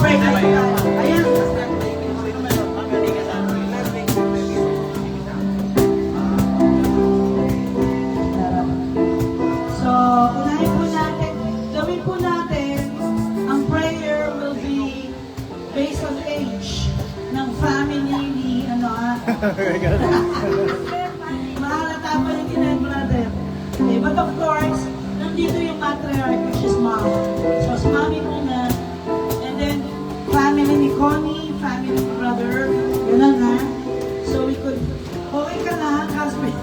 pray kayo. Ayan. So, unahin po natin, gawin po natin, ang prayer will be based on age ng family ni, mahalata pa yung kinain brother. Okay, but of course, nandito yung matriarch, which is mom. So, si mami muna. And then, family ni Connie, family ni brother. Ganun ha. So, we could, okay ka na, husband.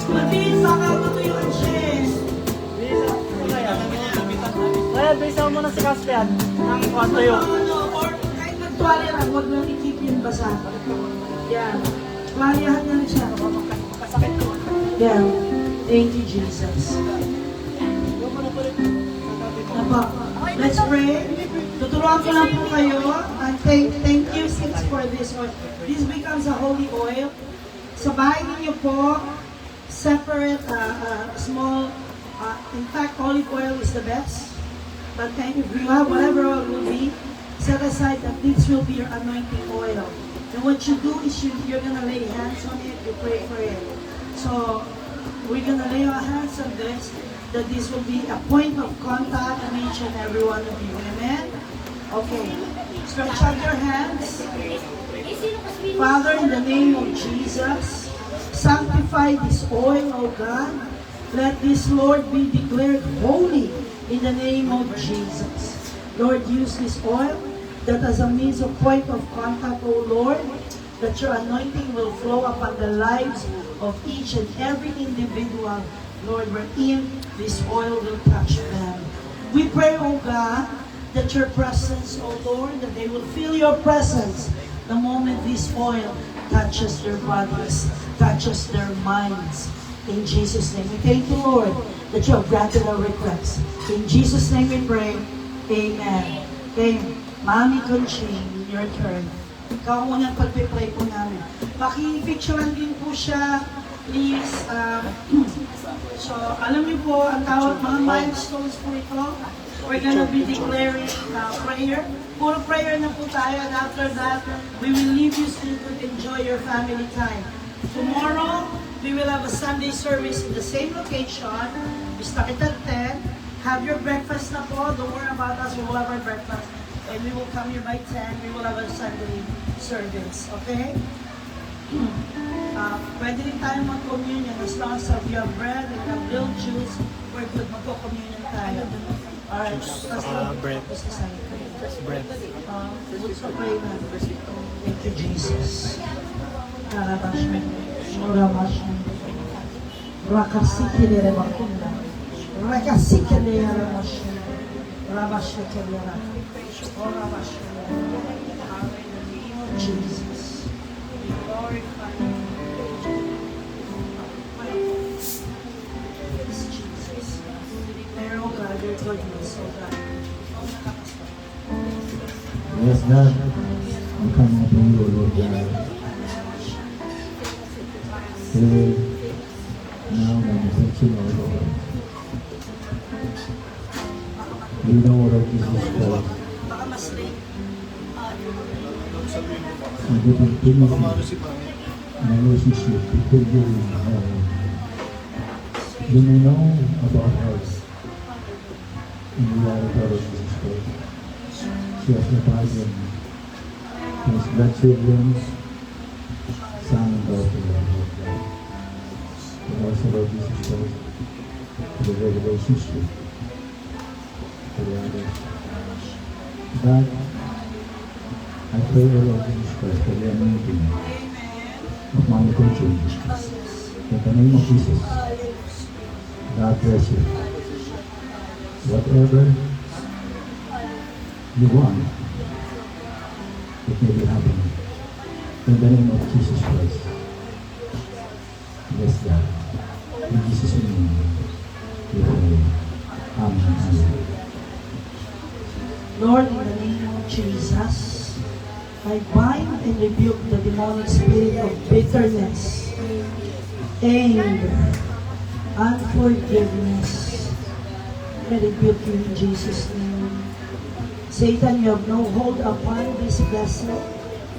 Matin, baka matuyuan siya eh. Kaya, bisa mo muna si Caspian. Ang kwanto yun. Or kahit nagtuwalya lang, huwag lang i-keep yung basa. Yan. Tuwalyahan niya rin siya. Kasakit ko. Yan. Thank you, Jesus. Napa, let's pray. Tuturuan ko lang po kayo. And thank you since for this oil. This becomes a holy oil. Sa bahay ninyo po, separate, small, in fact, olive oil is the best. But if you have whatever oil will be, set aside that this will be your anointing oil. And what you do is you're going to lay hands on it, you pray for it. So, we're going to lay our hands on this, that this will be a point of contact in each and every one of you. Amen? Okay. Stretch out your hands. Father, in the name of Jesus, sanctify this oil, O God. Let this, Lord, be declared holy in the name of Jesus. Lord, use this oil that as a means of point of contact, O Lord, that your anointing will flow upon the lives of each and every individual, Lord, wherein this oil will touch them. We pray, O God, that your presence, O Lord, that they will feel your presence the moment this oil touches their bodies, touches their minds. In Jesus' name, we thank you, Lord, that you have granted our request. In Jesus' name we pray. Amen. Okay, Mami Conching, your turn. Ikaw unang pagpipray po namin. Pakipicturean din po siya, please. So, alam niyo po, ang tawag mga milestones po ito. We're gonna be declaring prayer. Puro prayer na po tayo, and after that, we will leave you so you could enjoy your family time. Tomorrow, we will have a Sunday service in the same location. We start at 10. Have your breakfast na po. Don't worry about us. We will have our breakfast. And we will come here by 10. We will have a Sunday service. Okay? Pwede rin tayo mag-communion as long as you have bread and have little juice. We're good. Magko-communion tayo. Alright. bread. Bread. So pray na. Thank you, Jesus. Karabashman. Murabashman. Rakasikile Makunda. Rakasikile Ramashman. Rabashikile Ramashman. Jesus. We glorify you. Yes, Jesus. We declare, oh God, your goodness, oh God. Yes, God. We come to you, Lord God. Pray now that the section of Lord. We know what Jesus Christ. Baka mas late. And we continue in a relationship between you and her. You may know about us. And we are the brother of Jesus Christ. She has divided. She has grandchildren, son and daughter, Lord God. And also Lord Jesus Christ, for the relationship, for the others. God, I pray, O Lord Jesus Christ, for the anointing of Mami Conching. In the name of Jesus, God bless you. Whatever you want, it may be happening. In the name of Jesus Christ. Bless God. In Jesus' name, we pray. Amen. Amen. Lord, in the name of Jesus, I bind and rebuke the demonic spirit of bitterness, anger, unforgiveness. I rebuke you in Jesus' name. Satan, you have no hold upon this vessel.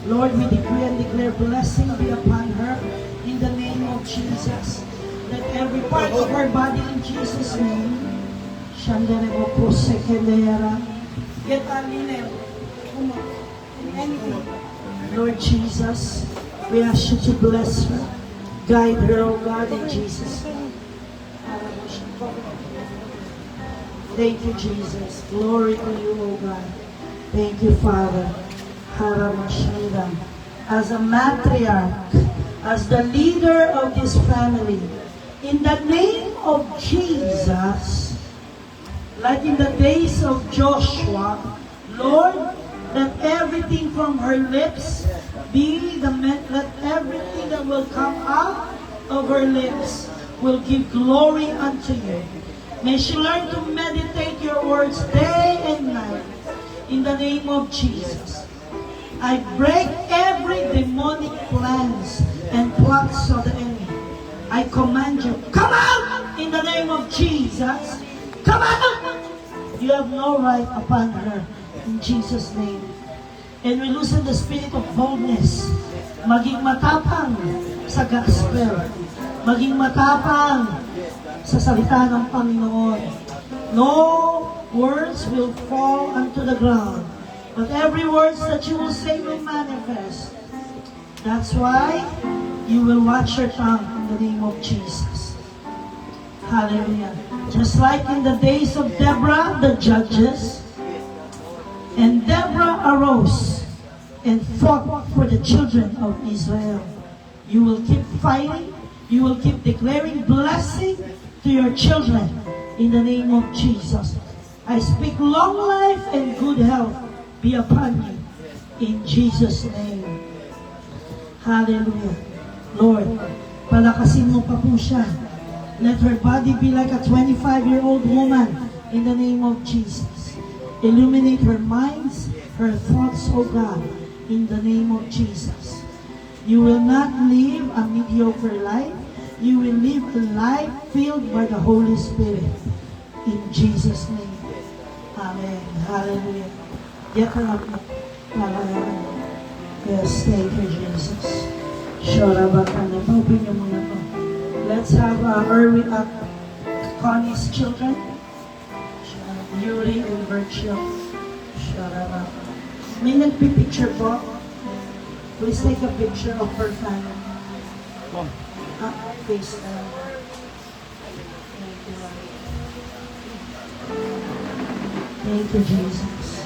Lord, we decree and declare blessing be upon her in the name of Jesus. Let every part of her body in Jesus' name. Get anything. Lord Jesus, we ask you to bless her. Guide her, oh God, in Jesus' name. Thank you, Jesus. Glory to you, oh God. Thank you, Father. Haramashanda. As a matriarch, as the leader of this family, in the name of Jesus, like in the days of Joshua, Lord, let everything from her lips be let everything that will come out of her lips will give glory unto you. May she learn to meditate your words day and night in the name of Jesus. I break every demonic plans and plots of the enemy. I command you, come out in the name of Jesus. Come out! You have no right upon her in Jesus' name. And we loosen the spirit of boldness. Maging matapang sa gospel. Maging matapang sa salita ng Panginoon. No words will fall unto the ground, but every word that you will say will manifest. That's why you will watch your tongue in the name of Jesus. Hallelujah. Just like in the days of Deborah, the judges, and Deborah arose and fought for the children of Israel. You will keep fighting. You will keep declaring blessing to your children in the name of Jesus. I speak long life and good health be upon you in Jesus' name. Hallelujah. Lord, palakasin mo pa po siya. Let her body be like a 25-year-old woman in the name of Jesus. Illuminate her minds, her thoughts, O God, in the name of Jesus. You will not live a mediocre life. You will live a life filled by the Holy Spirit. In Jesus' name. Amen. Hallelujah. Get her up. Yes, thank you, Jesus. Shorabakana. Open niyo muna to. Let's have Erwin at Connie's children. Yuri and Virgil. Shorabakana. May nagpipicture po. Please take a picture of her family. Face down. Thank you, Jesus.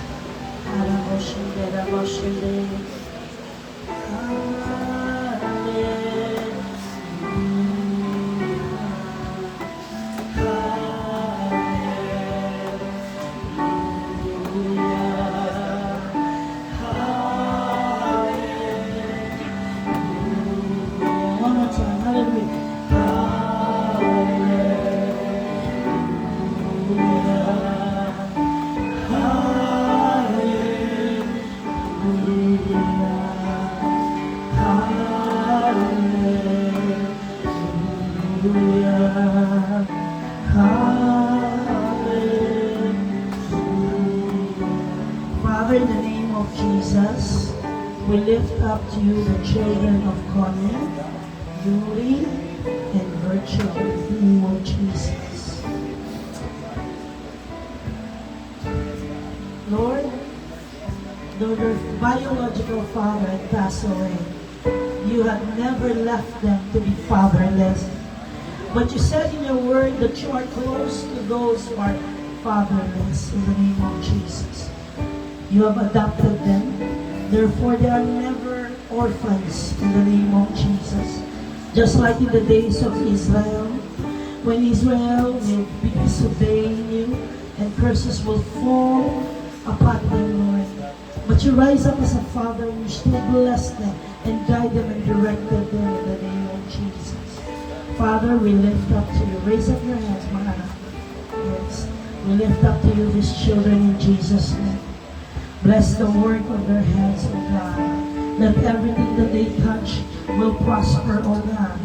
Araboshinde, Araboshinde. One more time. Hallelujah. Father, in the name of Jesus, we lift up to you the children of Connie, Yuri, and Virgil in the name of Jesus. Lord, though their biological father had passed away, you have never left them to be fatherless. But you said in your word that you are close to those who are fatherless in the name of Jesus. You have adopted them. Therefore, they are never orphans in the name of Jesus. Just like in the days of Israel, when Israel will be disobeying you and curses will fall upon them, Lord. But you rise up as a father and you still bless them and guide them and direct them in the name of Jesus. Father, we lift up to you. Raise up your hands, mga anak. Yes. We lift up to you these children in Jesus' name. Bless the work of their hands, O God. Let everything that they touch will prosper, O God.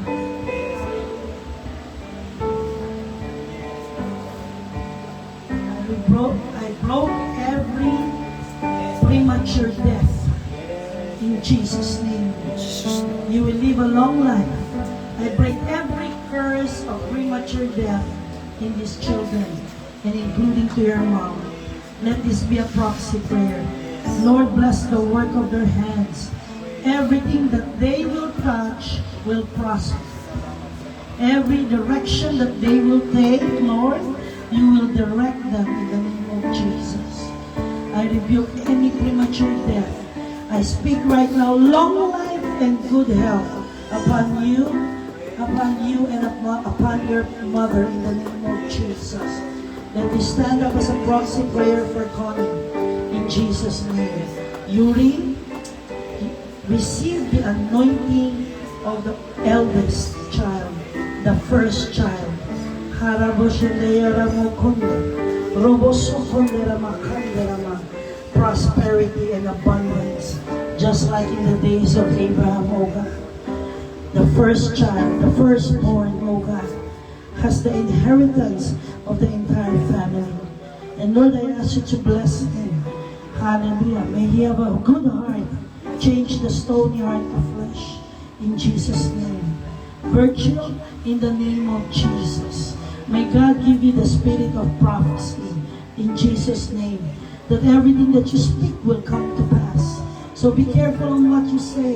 I broke every premature death. In Jesus' name. You will live a long life. I break every curse of premature death in these children, and including to your mom. Let this be a proxy prayer. Lord, bless the work of their hands. Everything that they will touch will prosper. Every direction that they will take, Lord, you will direct them in the name of Jesus. I rebuke any premature death. I speak right now long life and good health upon you and upon your mother in the name of Jesus. Let me stand up as a proxy prayer for Connie in Jesus' name. Yuri, receive the anointing of the eldest child, the first child. Prosperity and abundance, just like in the days of Abraham, oh God. The first child, the firstborn, oh God, has the inheritance of the entire family. And Lord, I ask you to bless him. Hallelujah. May he have a good heart. Change the stony heart to flesh. In Jesus' name. Virtue, in the name of Jesus. May God give you the spirit of prophecy. In Jesus' name. That everything that you speak will come to pass. So be careful on what you say.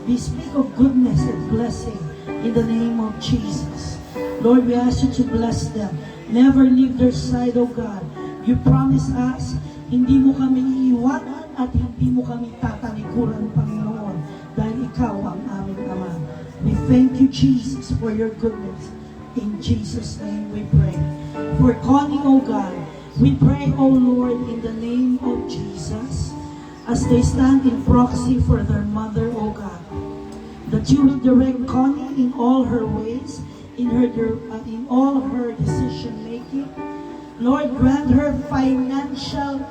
We speak of goodness and blessing in the name of Jesus. Lord, we ask you to bless them. Never leave their side, O God. You promise us, hindi mo kami iiwanan at hindi mo kami tatalikuran, Panginoon, dahil ikaw ang aming Ama. We thank you, Jesus, for your goodness. In Jesus' name we pray. For Connie, O God, we pray, O Lord, in the name of Jesus, as they stand in proxy for their mother, O God, that you will direct Connie in all her ways, in all her decision making. Lord, grant her financial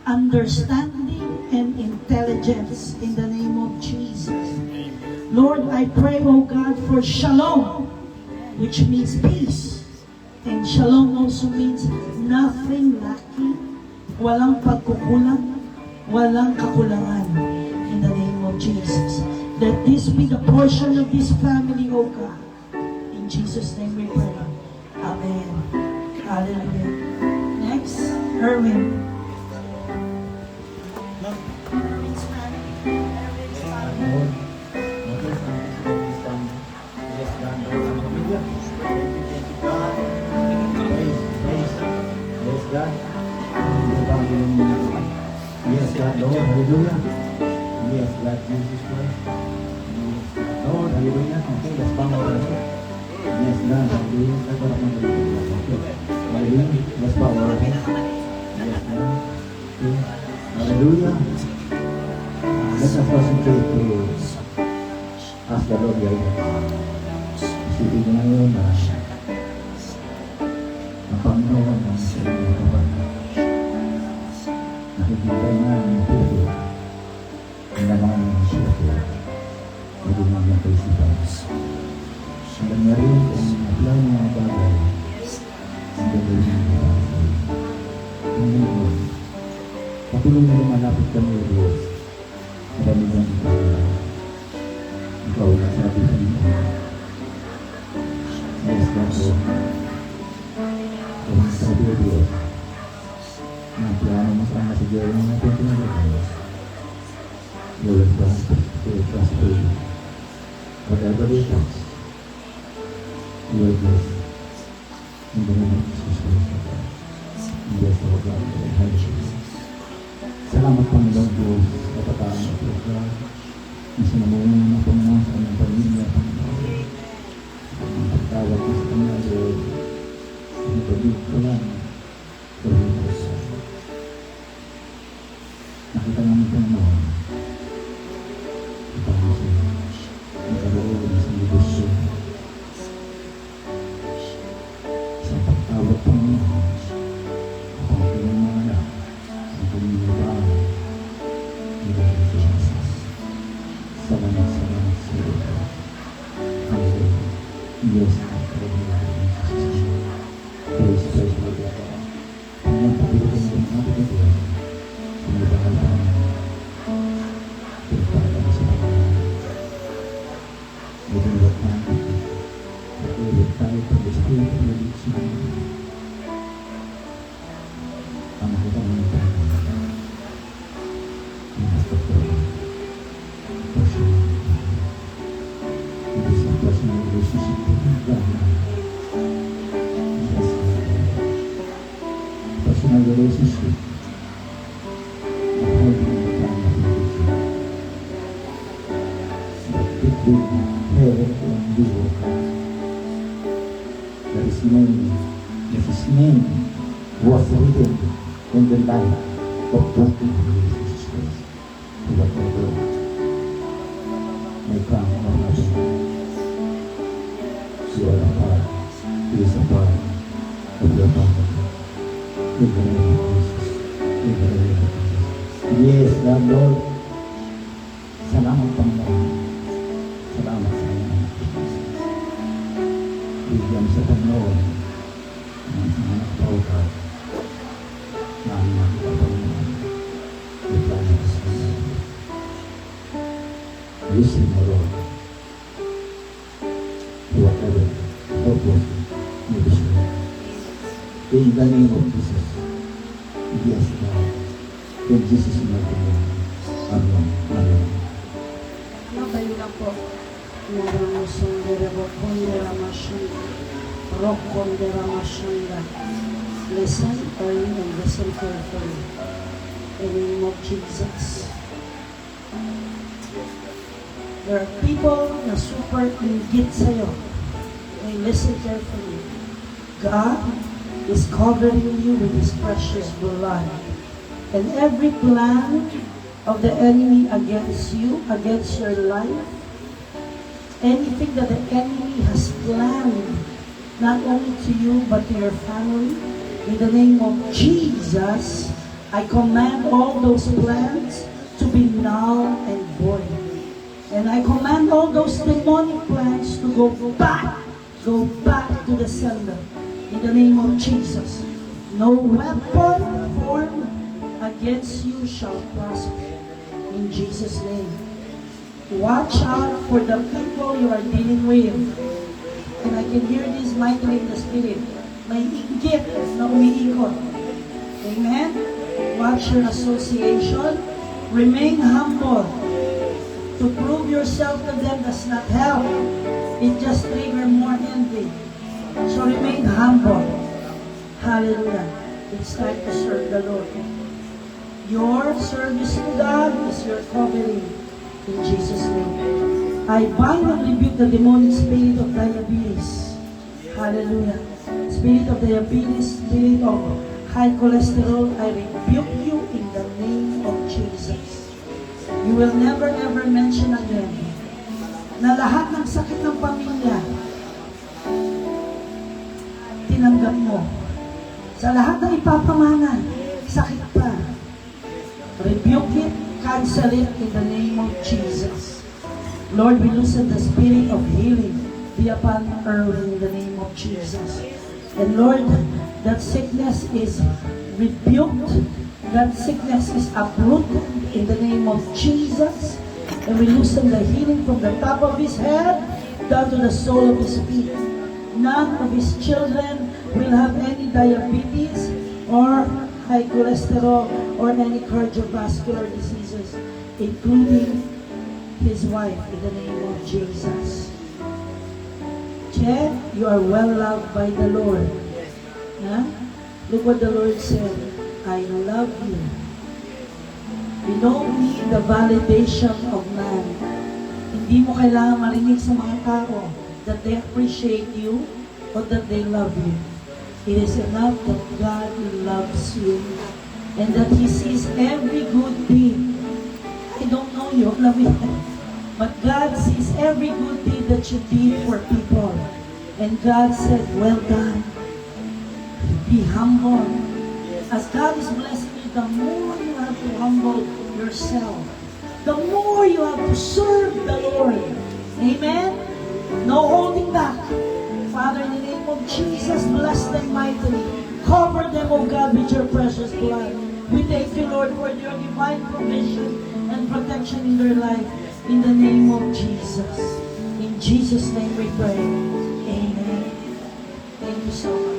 understanding and intelligence in the name of Jesus. Lord, I pray, O God, for shalom, which means peace. And shalom also means nothing lacking, walang pagkukulang, walang kakulangan, in the name of Jesus. Let this be the portion of this family, O God. In Jesus' name we pray. Amen. Hallelujah. Next, Erwin. Yes, God, Lord, hallelujah. Yes, God, Jesus Christ. Lord, hallelujah. Okay, let's bow our heads. Yes, God, hallelujah. That's what I'm going to do. Okay, hallelujah. Let's bow our heads. Yes, God. Okay, hallelujah. Let us concentrate to ask the Lord guidance. Isipin mo ngayon na ang Panginoon ang sa inyong kawan. Nakikita nga ng puso ang laman ng puso na gumamang kaisipan. Alam niya rin kung apply ng mga bagay ang gagawin ng mga bagay. Ngayon, patuloy na lumalapit kami o Diyos. Marami ng ikaw. Ikaw na sabi sa inyo. Yes, God, kung sabi o Diyos, ang plano mo sa mga siguro ng natin pinagawin. Lord, trust you. Whatever it is, you will bless. In the name of Jesus Christ. Bless our God, hallelujah. Salamat Panginoon Diyos, kapataan at program. Ang sinamungan ng Panginoon sa aming pamilya, Panginoon. Ang pagtawag ko sa Kanya, Lord. Ang pagig ko lang. Nakita namin Panginoon. Ang Panginoon. Ang karoon sa negosyo. Sa pagtawag Panginoon. Ang pagiging mga anak. Ang pagiging bahay. Salamat sa iyo. Hallelujah. Yes, praise the Lord. personal relationship, holding the family relationship, that it will help and do that his name was written in the life of broken relationships, whatever may come or happen. You are a part, he is a part of your family. In the name of Jesus. In the name of Jesus. Yes, Lord. Salamat Panginoon. Salamat sa inyo ng Jesus. Bigyan sa Panginoon ng anak tawag na ang nakita Panginoon. May plano sa Panginoon. Listen, Lord. Whatever purpose you desire. In the name of Jesus. Yes, God. In Jesus' mighty name. Amen. Amen. Nabayo lang po. Naramasong derabokon deramasyon. Rokon deramasyon. Listen early and listen carefully. In the name of Jesus. There are people na super inggit sa'yo. Okay, listen carefully. God is covering you with His precious blood. And every plan of the enemy against you, against your life, anything that the enemy has planned, not only to you but to your family, in the name of Jesus, I command all those plans to be null and void. And I command all those demonic plans to go back to the sender. In the name of Jesus. No weapon formed against you shall prosper. In Jesus' name. Watch out for the people you are dealing with. And I can hear this mightily in the spirit. May inggit na umiikot. Amen? Watch your association. Remain humble. To prove yourself to them does not help. It just triggers more envy. So remain humble. Hallelujah. It's time to serve the Lord. Your service to God is your covering. In Jesus' name. I bind and rebuke the demonic spirit of diabetes. Hallelujah. Spirit of diabetes, spirit of high cholesterol, I rebuke you in the name of Jesus. You will never ever mention again na lahat ng sakit ng pamilya tinanggap mo. Sa lahat ng ipapamana, sakit pa. Rebuke it, cancel it in the name of Jesus. Lord, we loosen the spirit of healing be upon Erwin in the name of Jesus. And Lord, that sickness is rebuked. That sickness is uprooted in the name of Jesus. And we loosen the healing from the top of his head down to the sole of his feet. None of his children will have any diabetes or high cholesterol or any cardiovascular diseases, including his wife, in the name of Jesus. Che, you are well loved by the Lord. Huh? Look what the Lord said. I love you. We don't need the validation of man. Hindi mo kailangan marinig sa mga tao that they appreciate you or that they love you. It is enough that God loves you and that He sees every good deed. I don't know you, love you. But God sees every good deed that you did for people. And God said, well done. Be humble. As God is blessing you, the more you have to humble yourself, the more you have to serve the Lord. Amen? No holding back. Father, in the name of Jesus, bless them mightily. Cover them, O God, with your precious blood. We thank you, Lord, for your divine provision and protection in their life. In the name of Jesus. In Jesus' name we pray. Amen. Thank you so much.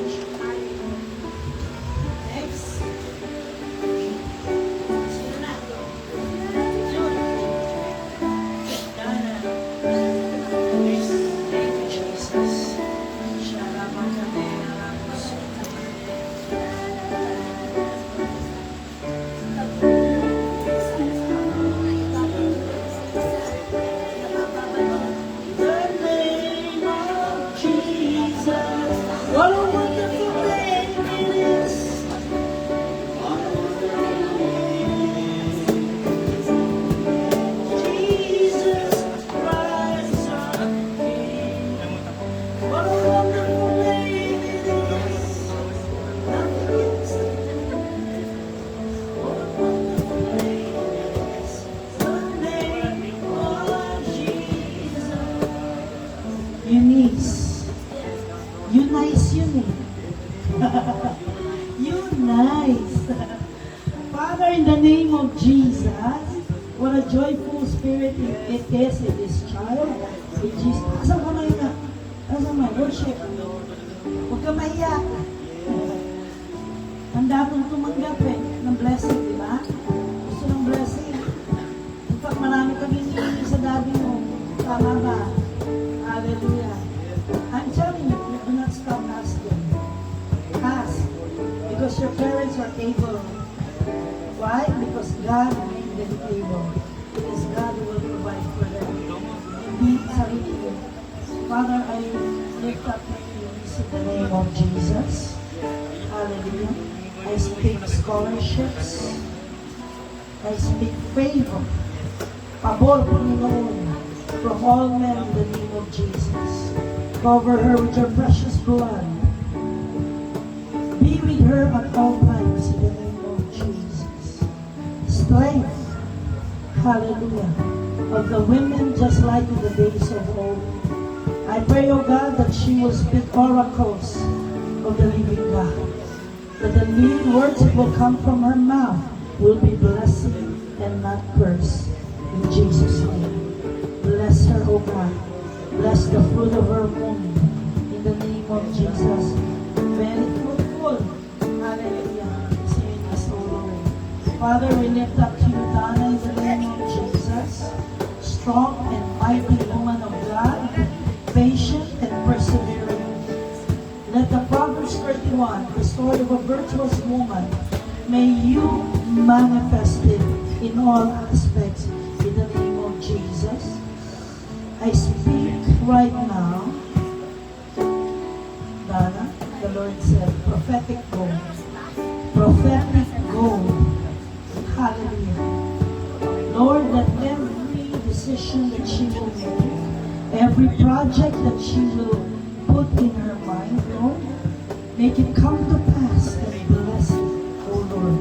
in the name of Jesus, what a joyful spirit it is in this child. In Jesus. Asa ka may na? Asa may? Worship. Huwag ka mahiya. Handa mong tumanggap ng blessing, di ba? Gusto ng blessing. In fact, marami kami hinihingi sa daddy mo. Tama ba? Hallelujah. I'm telling you, do not stop asking. Ask. Because your parents are able. Why? Because God made them able. It is God who will provide for them. Hindi sarili mo. Father, I lift up my knees in the name of Jesus. Hallelujah. I speak scholarships. I speak favor. Pabor, Panginoon, from all men in the name of Jesus. Cover her with your precious blood. Be with her at all times in the name of Jesus. Strength, hallelujah, of the women just like in the days of old. I pray, O God, that she will speak oracles of the living God. That the living words that will come from her mouth will be blessing and not curse. In Jesus' name. Bless her, O God. Bless the fruit of her womb. In the name of Jesus. Very fruitful. Hallelujah. Sing us, O Lord. Father, we lift up to you, Donna, in the name of Jesus. Strong and mighty woman of God. Patient and persevering. Let the Proverbs 31, the story of a virtuous woman, may you manifest it in all aspects in the name of Jesus. I speak right now, Dana, the Lord said, prophetic gold. Prophetic gold. Hallelujah. Lord, that every decision that she will make, every project that she will put in her mind, Lord, make it come to pass and bless it, O Lord,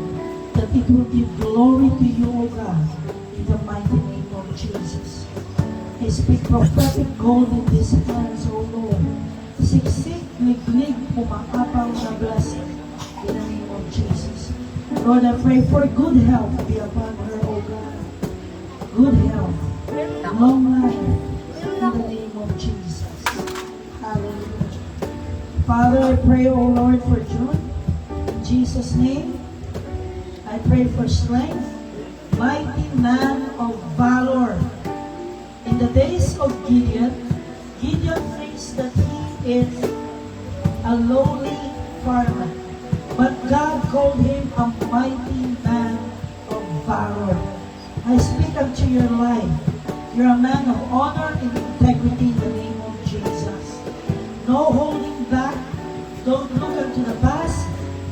that it will give glory to you, O God, in the mighty name of Jesus. I speak prophetic gold in these hands, O Lord. Siksik, liglig, pumakapaw na blessing in the name of Jesus. Lord, I pray for good health be upon her, O God. Good health, long life, in the name of Jesus. Hallelujah. Father, I pray, O Lord, for June. In Jesus' name, I pray for strength, mighty man of valor. In the days of Gideon, Gideon faced that he is a lowly farmer. But God called him a mighty man of valor. I speak unto your life. You're a man of honor and integrity in the name of Jesus. No holding back. Don't look unto the past.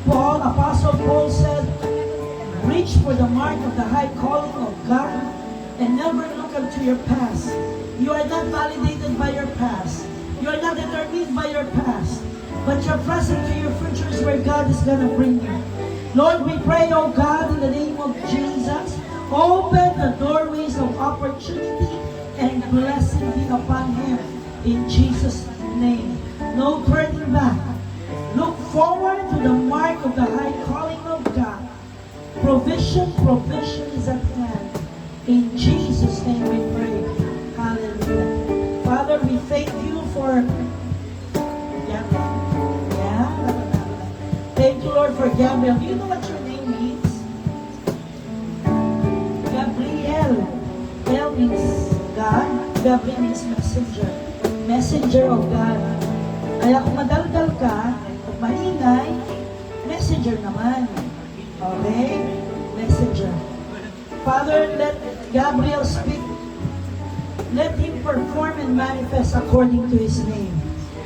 Apostle Paul said, reach for the mark of the high calling of God and never look unto your past. You are not validated by your past. You are not determined by your past. But your present to your future is where God is going to bring you. Lord, we pray, oh God, in the name of Jesus, open the doorways of opportunity and blessing be upon him. In Jesus' name. No turning back. Look forward to the mark of the high calling of God. Provision is at hand. In Jesus' name we pray. Hallelujah. Father, we thank you for thank you, Lord, for Gabriel. Do you know what your name means? Gabriel. El means God. Gabriel means messenger. Messenger of God. Kaya kung madaldal ka, at maingay, messenger naman. Okay? Messenger. Father, let Gabriel speak. Let him perform and manifest according to his name.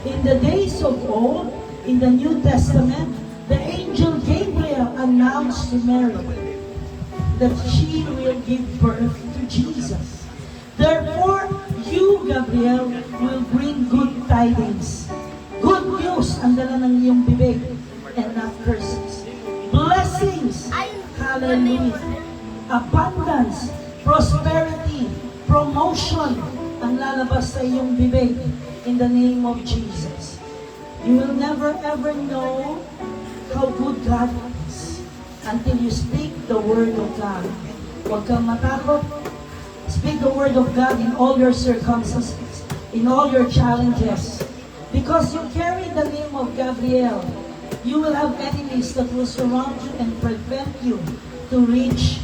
In the days of old, in the New Testament, the angel Gabriel announced to Mary that she will give birth to Jesus. Therefore, you, Gabriel, will bring good tidings. Good news ang dala ng iyong bibig and not curses. Blessings, hallelujah, abundance, prosperity, promotion ang lalabas sa iyong bibig in the name of Jesus. You will never ever know how good God is until you speak the word of God. Huwag kang matakot. Speak the word of God in all your circumstances, in all your challenges. Because you carry the name of Gabriel, you will have enemies that will surround you and prevent you to reach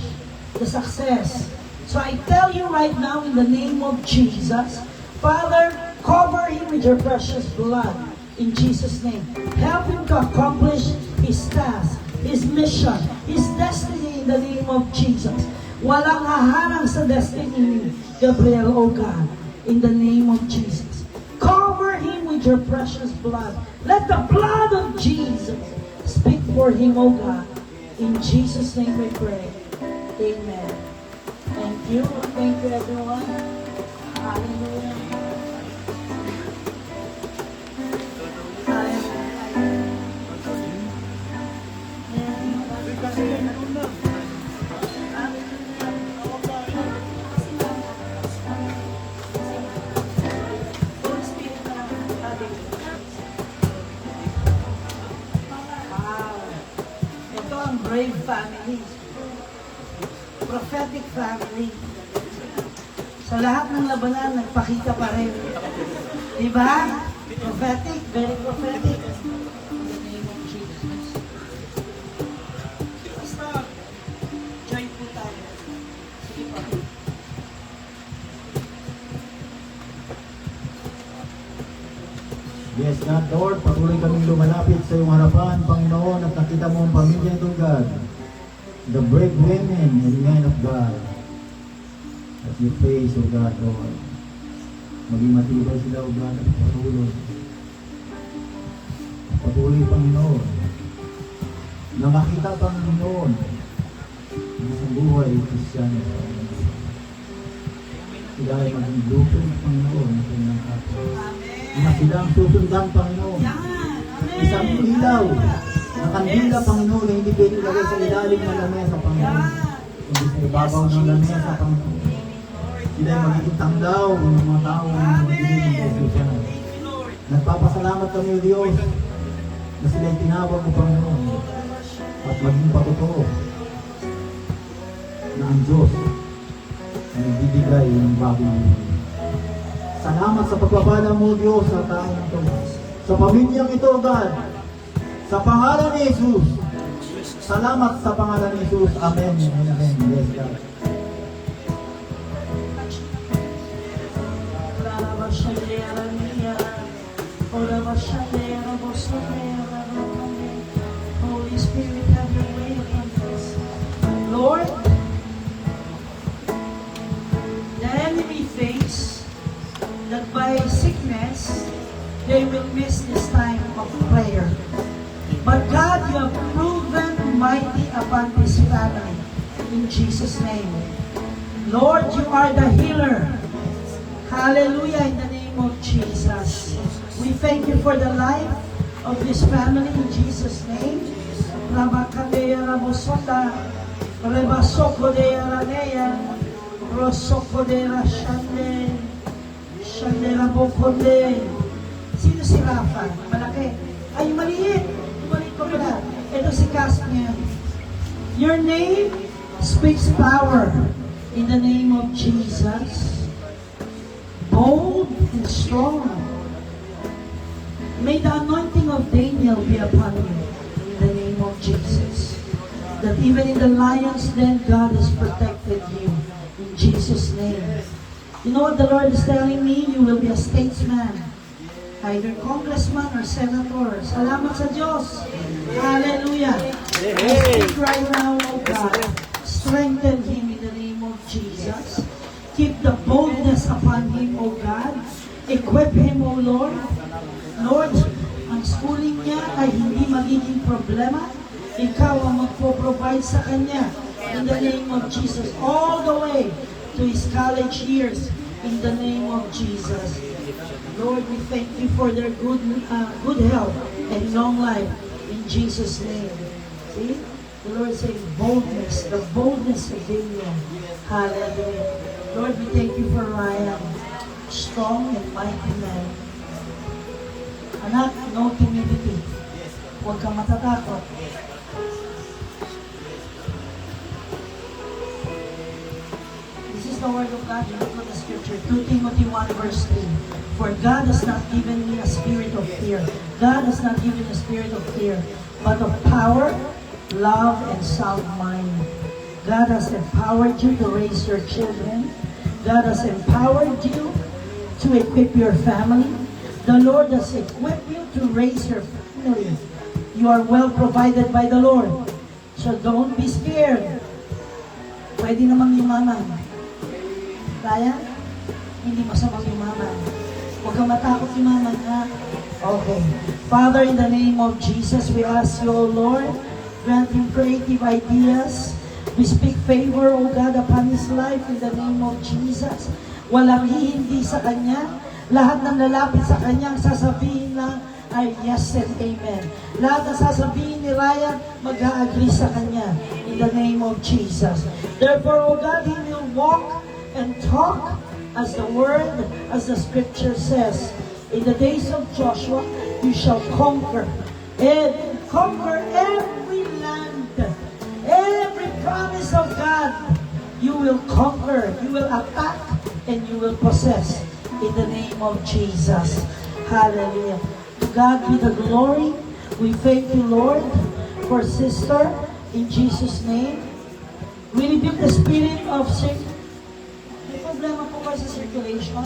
the success. So I tell you right now in the name of Jesus, Father, cover him with your precious blood in Jesus' name. Help him to accomplish his task, his mission, his destiny in the name of Jesus. Walang haharang sa destiny ni Gabriel, O God, in the name of Jesus. Cover him with your precious blood. Let the blood of Jesus speak for him, O God. In Jesus' name we pray. Amen. Thank you. Thank you, everyone. Hallelujah. Ito ang brave family. Prophetic family. Sa lahat ng labanan, nagpakita pa rin. Diba? Prophetic, very prophetic. In the name of Jesus. Basta, join po tayo. Sige pa. Yes, God, Lord, patuloy kaming lumalapit sa iyong harapan, Panginoon, at nakita mo ang pamilya ito, God. The brave women and men of God. At you praise, O God, Lord. Maging matibay sila, O God, at patuloy. Patuloy, Panginoon. Na makita, Panginoon, ang isang buhay, Kristiyano, sila ay maging blueprint, Panginoon, na kanyang kapwa. Na sila ang susundan, Panginoon. Isang ilaw na kandila, Panginoon, na hindi pwede ilagay sa ilalim ng lamesa, Panginoon. Kundi sa ibabaw ng lamesa, Panginoon. Sila ay magiging tanglaw ng mga tao na magiging ng Kristiyan. Nagpapasalamat kami, O Diyos, na sila ay tinawag mo, Panginoon, at maging patotoo na ang Diyos ay nagbibigay ng bagong buhay. Salamat sa pagpapala mo, Diyos, sa taong ito. Sa pamilyang ito, God. Sa pangalan ni Jesus. Salamat sa pangalan ni Jesus. Amen. Amen. Yes, God. Holy Spirit, have your way upon us. Lord, the enemy thinks that by sickness, they will miss this time of prayer. But God, you have proven mighty upon this family. In Jesus' name. Lord, you are the healer. Hallelujah, in the name of Jesus. We thank you for the life of this family in Jesus' name. Rabakadea Rabosota, Rebasokodea Ranea, Rosokodea Shande, Shandera Bokonde. Sino si Rafa? Malaki. Ay, maliit. Maliit ko pala. Ito si Caspian. Your name speaks power. In the name of Jesus. Bold and strong. May the anointing of Daniel be upon you. In the name of Jesus. That even in the lion's den, God has protected you. In Jesus' name. You know what the Lord is telling me? You will be a statesman. Either congressman or senator. Salamat sa Diyos. Hallelujah. I speak right now, oh God. Strengthen him in the name of Jesus. Keep the boldness upon him, oh God. Equip him, oh Lord. Lord, ang schooling niya ay hindi magiging problema. Ikaw ang magpo-provide sa kanya. In the name of Jesus. All the way to his college years. In the name of Jesus. Lord, we thank you for their good health and long life in Jesus' name. See? The Lord says boldness, the boldness of Daniel. Hallelujah. Lord, we thank you for Ryan, strong and mighty man. Anak, no timidity. Huwag kang matatakot. the word of God. Look at the scripture, 2 Timothy 1 verse 3. For God has not given me a spirit of fear. God has not given a spirit of fear, but of power, love, and sound mind. God has empowered you to raise your children. God has empowered you to equip your family. The Lord has equipped you to raise your family. You are well provided by the Lord. So don't be scared. Pwede namang yumaman. Kaya? Hindi masamang yumaman. Huwag kang matakot yumaman, ha? Okay. Father, in the name of Jesus, we ask you, O Lord, grant him creative ideas. We speak favor, O God, upon his life in the name of Jesus. Walang hihindi sa kanya. Lahat ng lalapit sa kanya, sasabihin lang ay yes and amen. Lahat na sasabihin ni Ryan, mag-a-agree sa kanya in the name of Jesus. Therefore, O God, he will walk and talk as the word, as the scripture says. In the days of Joshua, you shall conquer and conquer every land, every promise of God. You will conquer, you will attack, and you will possess in the name of Jesus. Hallelujah. To God be the glory. We thank you, Lord, for sister, in Jesus' name. We rebuke the spirit of may problema po ba sa circulation?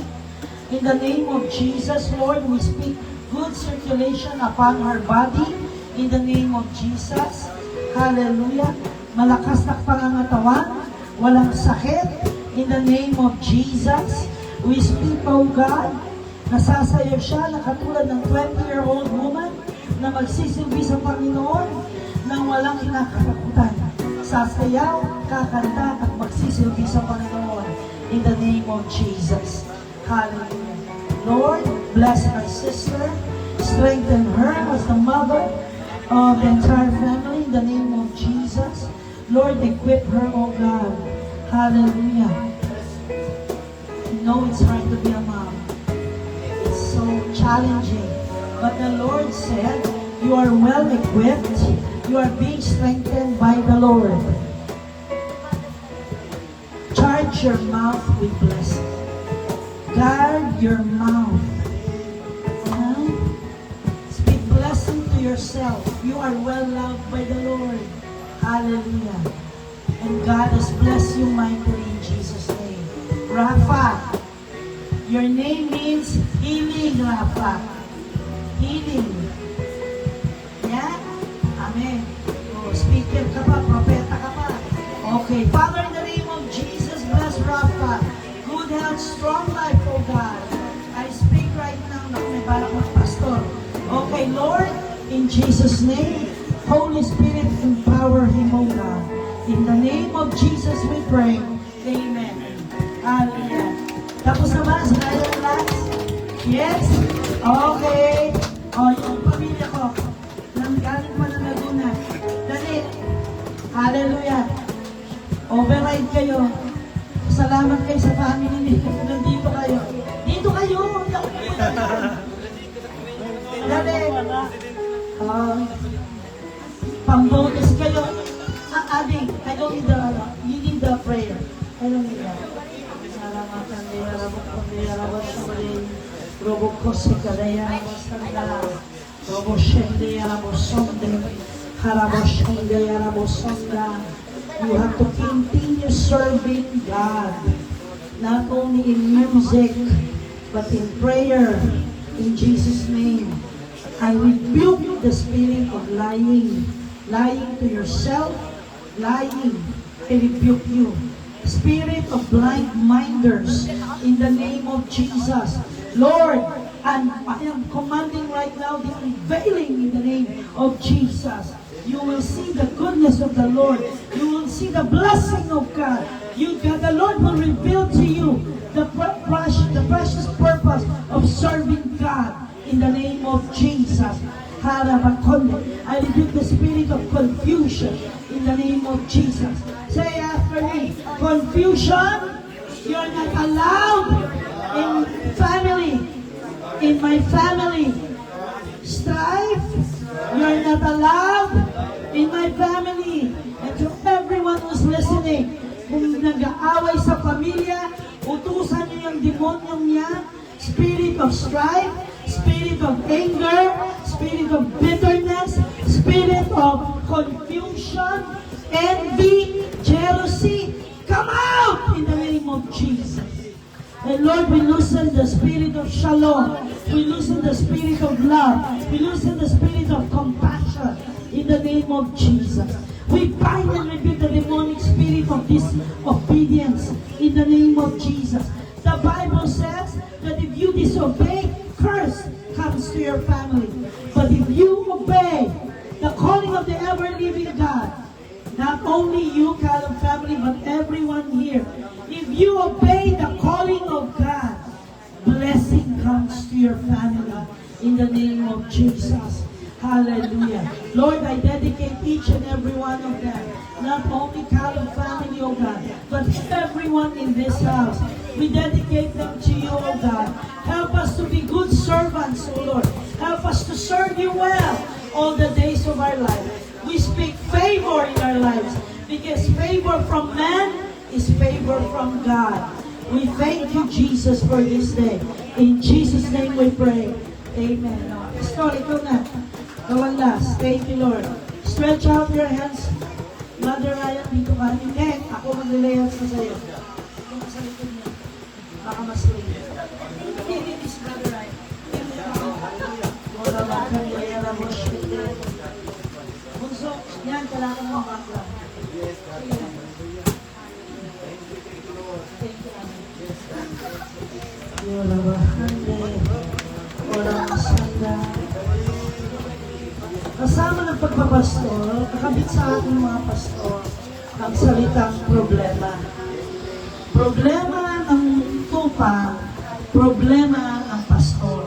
In the name of Jesus, Lord, we speak good circulation upon her body. In the name of Jesus. Hallelujah. Malakas na pangangatawan. Walang sakit. In the name of Jesus. We speak, oh God, nasasayaw siya na katulad ng 20-year-old woman na magsisilbi sa Panginoon nang walang kinakatakutan. Sasayaw, kakanta at magsisilbi sa Panginoon in the name of Jesus. Hallelujah. Lord, bless our sister. Strengthen her as the mother of the entire family in the name of Jesus. Lord, equip her, oh God. Hallelujah. You know it's hard to be a mom. It's so challenging. But the Lord said, you are well equipped. You are being strengthened by the Lord. Charge your mouth with blessing. Guard your mouth. Speak blessing to yourself. You are well loved by the Lord. Hallelujah. And God has blessed you mightily in Jesus' name. Rafa, your name means healing, Rafa. Healing. Yeah? Amen. Oh, speaker ka pa, propeta ka pa. Okay. Father, in the name of Jesus, bless Rafa. Good health, strong life, oh God. I speak right now, may balak ng pastor. Okay, Lord, in Jesus' name, Holy Spirit, empower him, oh God. In the name of Jesus we pray. Amen. Hallelujah. Tapos na ba? Sila yung last? Yes? Okay. O, yung pamilya ko. Galing pa na Laguna. Dali. Hallelujah. Override kayo. Salamat kayo sa family nito. Nandito kayo. Dito kayo. Dali. Pang-bonus kayo. Ading, I don't need the, you need the prayer. I don't need that. Salamat kami, harabok kami, harabok kami. Robok ko si Kadaya, Sanda. Robok Shende, harabok Sonde. Harabok Shende, harabok Sonda. You have to continue serving God. Not only in music, but in prayer. In Jesus' name. I rebuke the spirit of lying. Lying to yourself. Lying, I rebuke you. Spirit of blind-minders, in the name of Jesus. Lord, I am commanding right now the unveiling in the name of Jesus. You will see the goodness of the Lord. You will see the blessing of God. The Lord will reveal to you the precious purpose of serving God in the name of Jesus. I rebuke the spirit of confusion in the name of Jesus. Say after me, confusion, you're not allowed in family, in my family. Strife, you're not allowed in my family. And to everyone who's listening, kung nag-aaway sa pamilya, strife, spirit of anger, spirit of bitterness, spirit of confusion, envy, jealousy, come out in the name of Jesus. And Lord, we loosen the spirit of shalom. We loosen the spirit of love. We loosen the spirit of compassion in the name of Jesus. We bind and rebuke the demonic spirit of disobedience in the name of Jesus. The Bible says that if you disobey, curse comes to your family. But if you obey the calling of the ever-living God, not only you, Caleb family, but everyone here, if you obey the calling of God, blessing comes to your family in the name of Jesus. Hallelujah. Lord, I dedicate each and every one of them, not only Caleb family, oh God, but everyone in this house. We dedicate them to you, oh God. Help us to be good servants, oh Lord. Help us to serve you well all the days of our life. We speak favor in our lives because favor from man is favor from God. We thank you, Jesus, for this day. In Jesus' name we pray. Amen. Pastor, ikaw na. The one last. Thank you, Lord. Stretch out your hands. Mother Ryan, dito ka. Hindi, ako mag-layouts na sa'yo. Kung sa likod niya. Baka mas late. Hindi, this Brother Ryan. Wala ba ka niya na mo siya. Bunso, yan, kailangan mo background. Wala ba hande, wala masanda. Kasama ng pagpapastor, kakabit sa ating mga pastor, ang salitang problema. Problema ng tupa, problema ng pastor.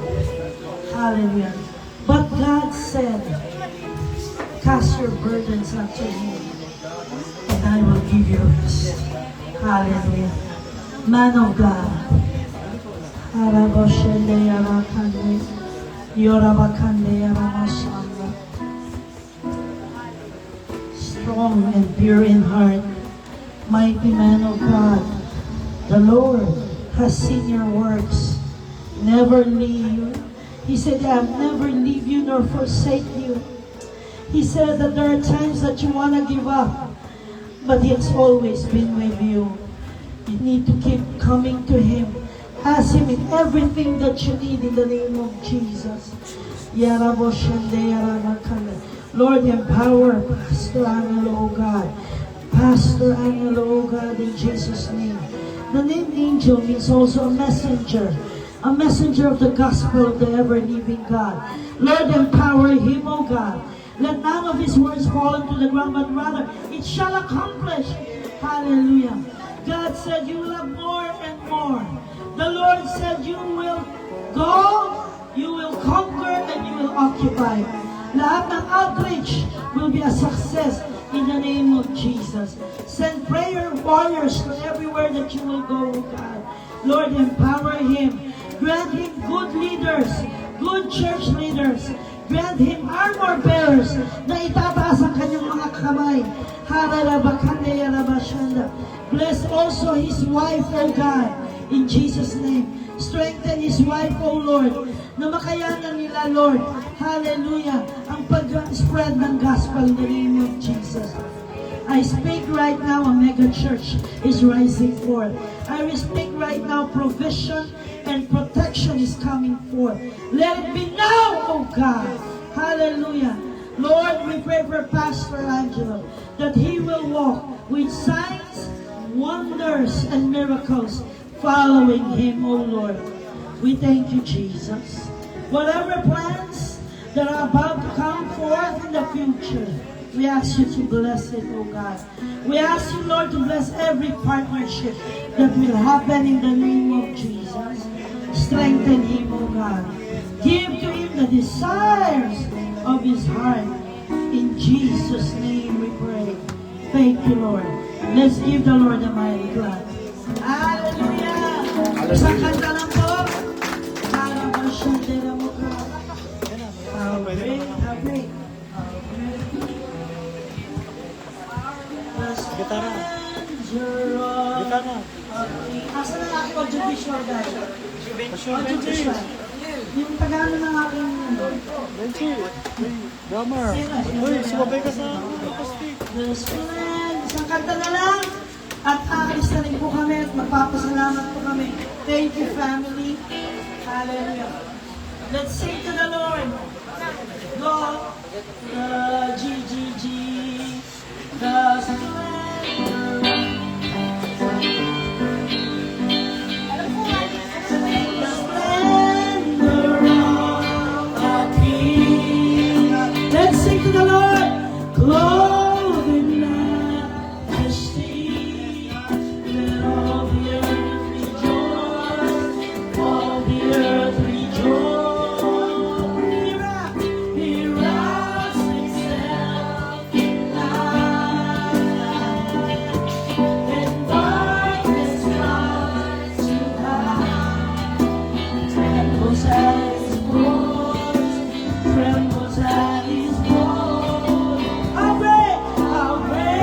Hallelujah. But God said, cast your burdens unto Him, and I will give you rest. Hallelujah. Man of God. Araboshende yarakande, yorabakande yaramashanda. Strong and pure in heart, mighty man of God. The Lord has seen your works. Never leave you. He said, I have never leave you nor forsake you. He said that there are times that you want to give up, but He has always been with you. You need to keep coming to Him. Ask Him in everything that you need in the name of Jesus. Lord, empower Pastor Angelo, oh God. Pastor Angelo, oh God, in Jesus' name. The name angel means also a messenger of the gospel of the ever-living God. Lord, empower him, oh God. Let none of his words fall into the ground, but rather it shall accomplish. Hallelujah. God said you will have more and more. The Lord said you will go, you will conquer, and you will occupy. Lahat ng outreach will be a success in the name of Jesus. Send prayer warriors to everywhere that you will go, oh God. Lord, empower him. Grant him good leaders, good church leaders. Grant him armor bearers na itataas ang kanyang mga kamay. Bless also his wife, O God, in Jesus' name. Strengthen his wife, O Lord, na makayanan nila, Lord. Hallelujah. Ang pag-spread ng gospel in the name of Jesus. I speak right now, a mega church is rising forth. I speak right now, provision and protection is coming forth. Let it be now, oh God. Hallelujah. Lord, we pray for Pastor Angelo that he will walk with signs, wonders, and miracles following him, oh Lord. We thank you, Jesus. Whatever plans that are about to come forth in the future, we ask you to bless it, oh God. We ask you, Lord, to bless every partnership that will happen in the name of Jesus. Strengthen him, oh God. Give to him the desires of his heart. In Jesus' name we pray. Thank you, Lord. Let's give the Lord a mighty clap. Hallelujah! Sa kanta lang po, para masyadera mo ka. Amen. Gitara. Gitara. Asa na aking audio visual guys? Audio visual. Yung Tagalog ng aking Benji, drummer. Uy, sumabay ka sa acoustic. best friend. Isang kanta na lang. At aalis na rin po kami at magpapasalamat po kami. Thank you, family. Hallelujah. Let's sing to the Lord. Go. The G, the splendor. The splendor of a king. Let's sing to the Lord. Clothed in majesty, let all the earth rejoice. All the earth rejoice. He wraps himself in light, and darkness flies to hide. Trembles at his voice, trembles at his voice. How great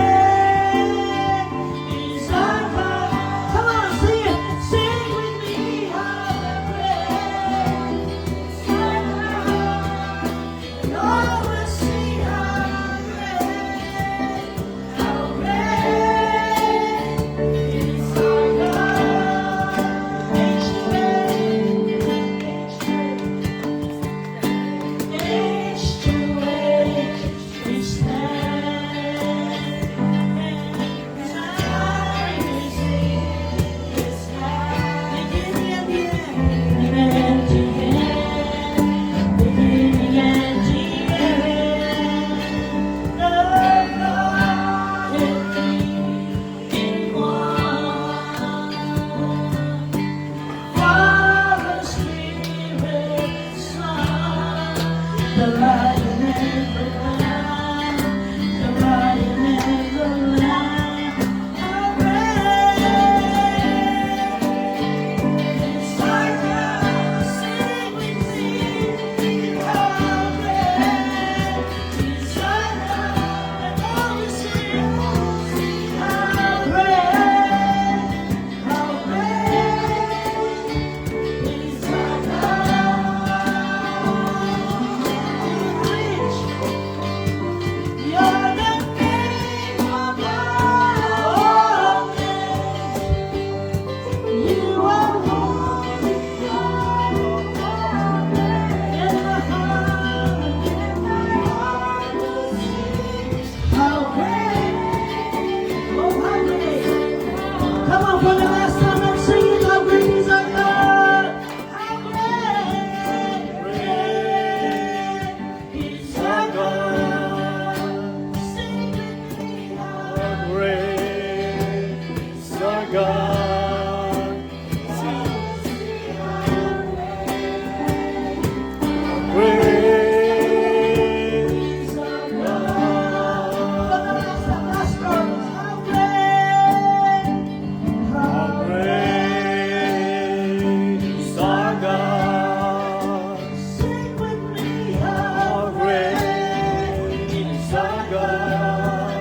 is our God? Come on, sing it. Sing with me. How great is our God? Lord, we'll sing how great is our God. Age to age, we stand. Time is in His hand. Beginning and the end, beginning and the end. The God and three in one. Father, Spirit, Son, the Lion and the Lamb, the Lion and the Lamb. How great is our God? Sing with me. How great is our God? And all we sing, how great is our God. You're the name above names. You are holy, and my heart will sing. How great, oh how great. Come on, for the last time, let's sing it. How great is our God? How great is our God? Sing with me. How Great is our God. Great is our God? For the last chorus, how great, How great is our God. sing with me. How How great is our God.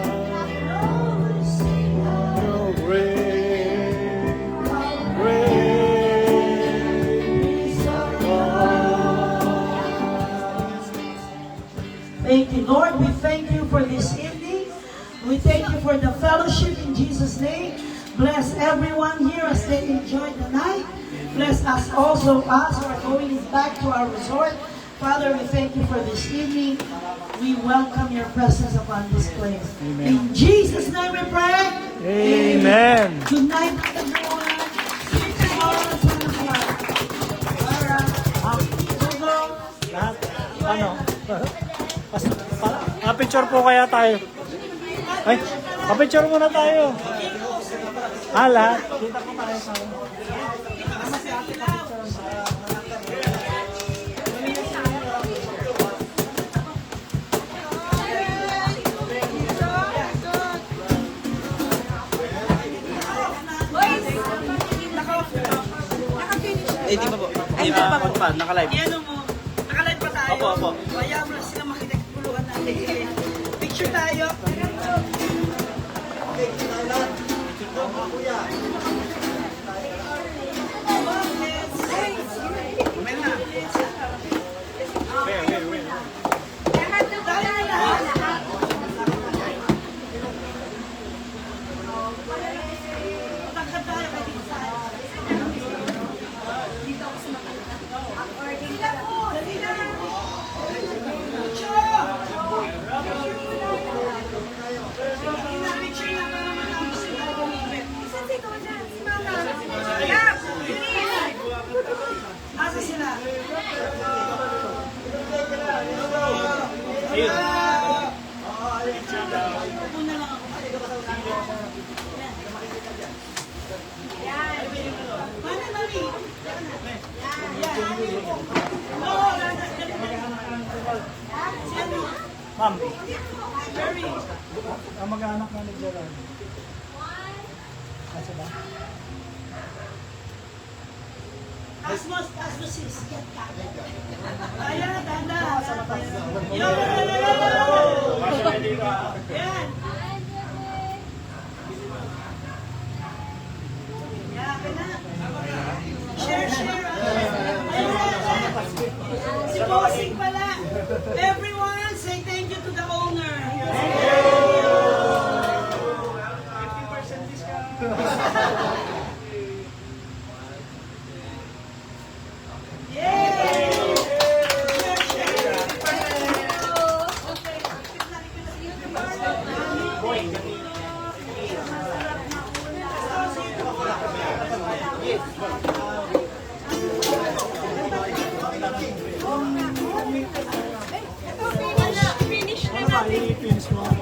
always sing. How great, How great is our God. Thank you, Lord. We thank you for this evening. We thank you for the fellowship in Jesus' name. Bless everyone here as they enjoy the night. Bless us also, us who are going back to our resort. Father, we thank you for this evening. We welcome your presence upon this place. In Jesus' name we pray. Amen. Good night, everyone. See you tomorrow at 10 o'clock. Alright. Go. Lahat, ano? Picture po kaya tayo. Ay, picture muna tayo. Lahat. Kita ko tayo sa... Eh, di ba po? Di ba po? Naka-live. Ano mo? Nakalive pa tayo. Opo, opo. Kaya mo na sila makikipuluhan natin. Picture tayo. Kuya. Ma'am. Ang mag-anak na ni Gerald. Kasi ba? Asmos, sis. Ayan, tanda. Yo! Yan. Yan, share. Si Bossing pala. Everyone, say thank you to the owner. Finish mo.